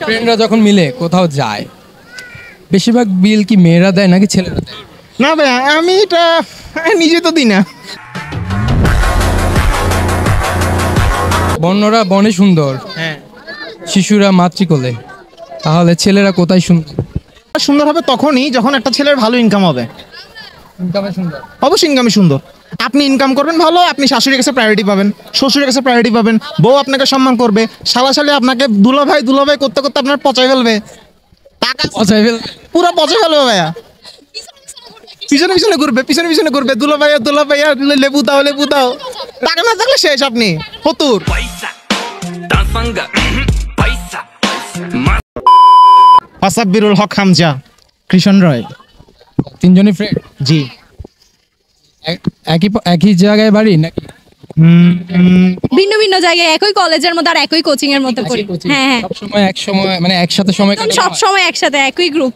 ফ্রেন্ডরা যখন মিলে কোথাও যায়, বেশিরভাগ বিল কি মেয়েরা দেয় নাকি ছেলেরা দেয়? না ভাই, আমি এটা নিজে তো দিই না। বন্যরা বনে সুন্দর, হ্যাঁ, শিশুরা মাতৃকোলে, তাহলে ছেলেরা কোথায় সুন্দর? সুন্দর হবে তখনই যখন একটা ছেলের ভালো ইনকাম হবে। ইনকামে সুন্দর। অবশ্যই ইনকামই সুন্দর। আপনি ইনকাম করবেন ভালো, আপনি শাশুড়ির কাছে প্রায়োরিটি পাবেন, শ্বশুরের কাছে প্রায়োরিটি পাবেন, বউ আপনাকে সম্মান করবে, শালা আপনাকে দুলাভাই দুলাভাই করতে করতে আপনার পচাই ফেলবে, টাকা পুরো পচাই ফেলবে ভাইয়া। পিছনে পিছনে ঘুরবে, পিছনে পিছনে ঘুরবে, দুলাভাইয়া দুলাভাইয়া লেবু দাও লেবু দাও, টাকা না থাকলে শেষ আপনি ফতুর। আসাব্বিরুল হক হামজা, কৃষণ রয়। তিনজনই ফ্রেন্ড? জি। একই জায়গায় বাড়ি নাকি? ভিন্ন ভিন্ন জায়গায়, একই কলেজের মধ্যে আর একই কোচিং এর মধ্যে পড়ি। হ্যাঁ হ্যাঁ, একসময় মানে একসাথে সময় সব সময় একসাথে, একই গ্রুপ।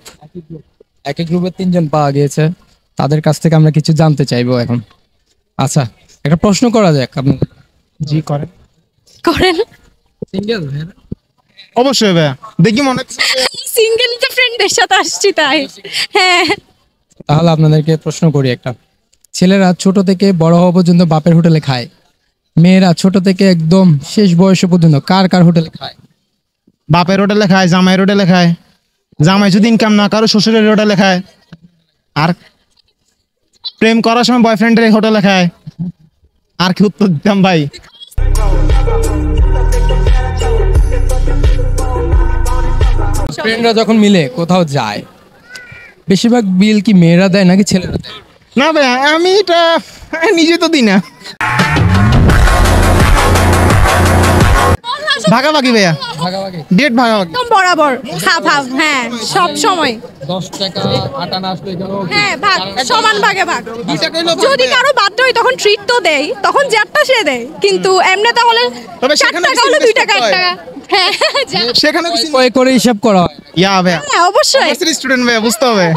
একই গ্রুপের তিনজন পাওয়া গিয়েছে, তাদের কাছ থেকে আমরা কিছু জানতে চাইবো এখন। আচ্ছা, একটা প্রশ্ন করা যাক আপনার। জি করেন। করেন। সিঙ্গেল? অবশ্যই ভাইয়া, দেখি মনে হচ্ছে সিঙ্গেল তো ফ্রেন্ডদের সাথে আসছি তাই। হ্যাঁ, তাহলে আপনাদেরকে প্রশ্ন করি একটা। ছেলেরা ছোট থেকে বড় হওয়া পর্যন্ত বাপের হোটেলে খায়, মেয়েরা ছোট থেকে একদম শেষ বয়স পর্যন্ত কার কার হোটেলে খায়? বাপের হোটেলে খায়, জামাইয়ের হোটেলে খায়, জামাই যদি ইনকাম না কারো শ্বশুরের হোটেলে খায়, আর প্রেম করার সময় বয়ফ্রেন্ডের হোটেলে খায়। আর কি উত্তর দিতাম ভাই? ফ্রেন্ডরা যখন মিলে কোথাও যায়, বেশিরভাগ বিল কি মেয়েরা দেয় নাকি ছেলেরা দেয়? না ভাই, আমি এটা নিজে তো দিই না। ভাগাভাগি ভাইয়া, ভাগাভাগি। ডেট ভাগাভাগি। একদম বরাবর, হাফ হাফ। হ্যাঁ, সব সময়। 10 টাকা আটানা আসলে এখানেও হ্যাঁ, ভাগ, সমান ভাগে ভাগ। 2 টাকা হইলো যদি কারো বার্থডে হয় তখন ট্রিট তো দেই, তখন যারটা সে দেয়, কিন্তু এমনি তাহলে তবে 4 সেখানে টাকা হলে 2 টাকা 1 টাকা। হ্যাঁ সেখানে কয় করে হিসাব করা হয়? ইয়া ভাইয়া, হ্যাঁ, অবশ্যই। স্টুডেন্ট ভাইয়া, বুঝতে হবে।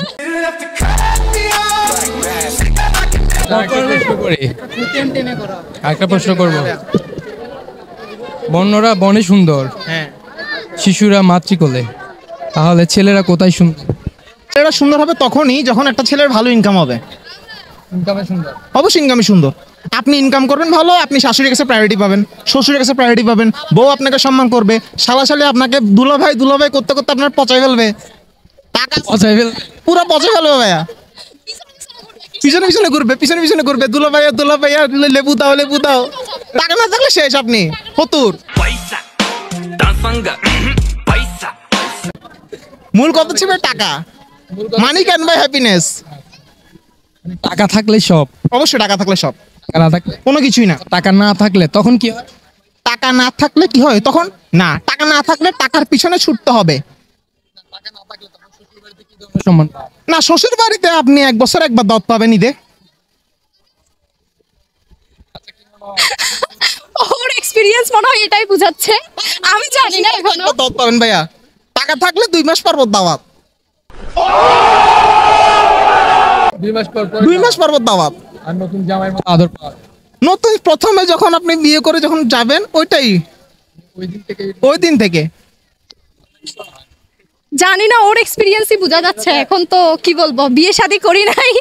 একটা প্রশ্ন করবো। বন্যরা বনে সুন্দর, হ্যাঁ, শিশুরা মাতৃকোলে, তাহলে ছেলেরা কোথায় সুন্দর? এটা সুন্দর হবে তখনই যখন একটা ছেলের ভালো ইনকাম হবে। ইনকামে সুন্দর। অবশ্যই ইনকামই সুন্দর। আপনি ইনকাম করবেন ভালো, আপনি শাশুড়ির কাছে প্রায়োরিটি পাবেন, শ্বশুরের কাছে প্রায়োরিটি পাবেন, বউ আপনাকে সম্মান করবে, শালা আপনাকে দুলাভাই দুলাভাই করতে করতে আপনার পচাই ফেলবে, টাকা পুরো পচাই ফেলবে ভাইয়া। পিছনে পিছনে ঘুরবে, পিছনে পিছনে ঘুরবে, দুলাভাইয়া দুলাভাইয়া লেবু দাও লেবু দাও, টাকা না থাকলে শেষ আপনি ফতুর। মূল কথা ছিল টাকা। Money can buy happiness. টাকা থাকলে সব? অবশ্যই টাকা থাকলে সব, টাকা না থাকলে কোনো কিছুই না। টাকা না থাকলে তখন কি হয়? টাকা না থাকলে কি হয় তখন? না, টাকা না থাকলে টাকার পিছনে ছুটতে হবে। সম্মান পায়। না, শ্বশুর বাড়িতে আপনি 1 বছর একবার দাওয়াত পাবেন ঈদে। ওর এক্সপেরিয়েন্স মনে হয় এটাই বুঝাচ্ছে, আমি জানি না এখনো। একবার দাওয়াত পাবেন ভাইয়া। টাকা থাকলে 2 মাস পর দাওয়াত, 2 মাস পর 2 মাস পর দাওয়াত। আর নতুন জামাইয়ের মতো আদর পাওয়া। নতুন প্রথমে যখন আপনি বিয়ে করে যখন যাবেন ওইটাই, ওই দিন থেকে। জানি না, ওর এক্সপেরিয়েন্সই বোঝা যাচ্ছে। এখন তো কি বলবো, বিয়ে শাদী করি নাই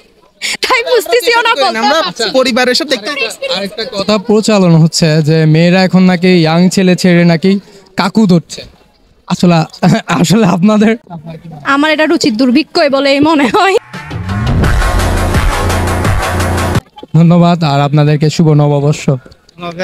তাই বুঝতেছিও না বলতে আমরা পারছি। পরিবারের সাথে দেখতে আরেকটা কথা প্রচলন হচ্ছে যে মেয়েরা এখন নাকি ইয়াং ছেলে ছেড়ে নাকি কাকু ধরছে। আসলে আসলে আপনাদের? আমার এটা রুচির দুর্ভিক্ষই বলেই মনে হয়। ধন্যবাদ, আর আপনাদেরকে শুভ নববর্ষ। আপনাকে